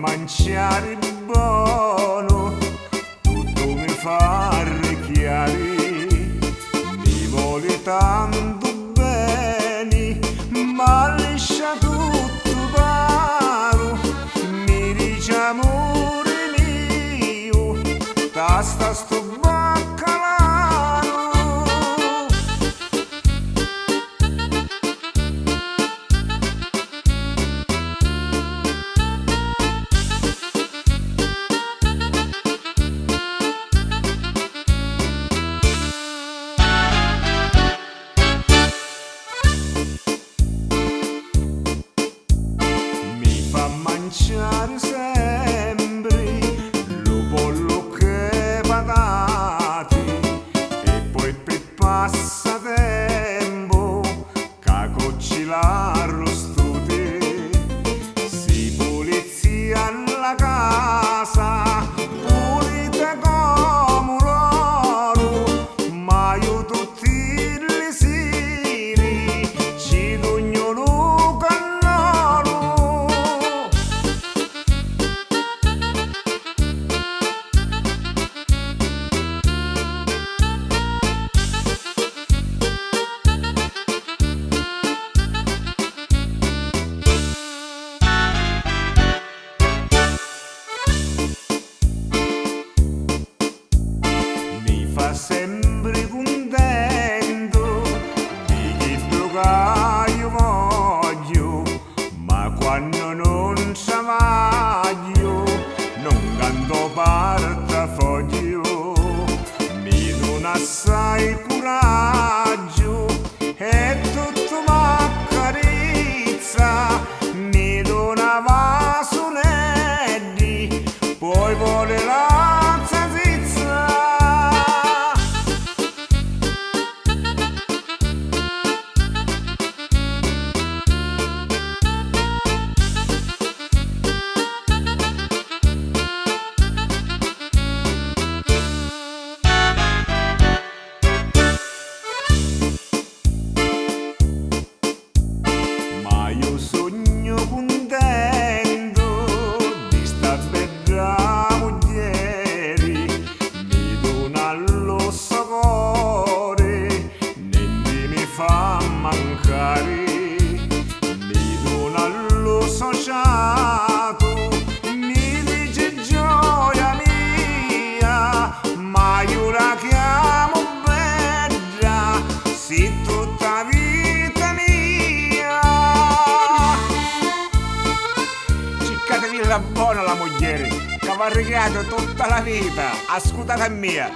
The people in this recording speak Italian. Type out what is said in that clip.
mangiare buono, tutto mi fa arrecchiare, mi vuole tanto bene, ma lascia tutto paro, mi dice amore mio, tasta sto baccalaro. Mangiare sempre lo pollo che patate e poi per passatempo cacocci l'arrostute, si pulizia alla casa pulita come l'oro, ma io tutti le sere ci dogno sempre contento di quello che io voglio, ma quando non travaglio non canto portafoglio, mi dona assai coraggio e tutto m'accarezza, mi dona vasonelli, poi vuole la sogno contento di sta bella mogliere, mi dona lo sapore, niente mi fa mancare, mi dona lo sociato, mi dice gioia mia, ma io la chiamo bella, si tutta vita mia. Buona la moglie che va regalato tutta la vita, ascoltate mia.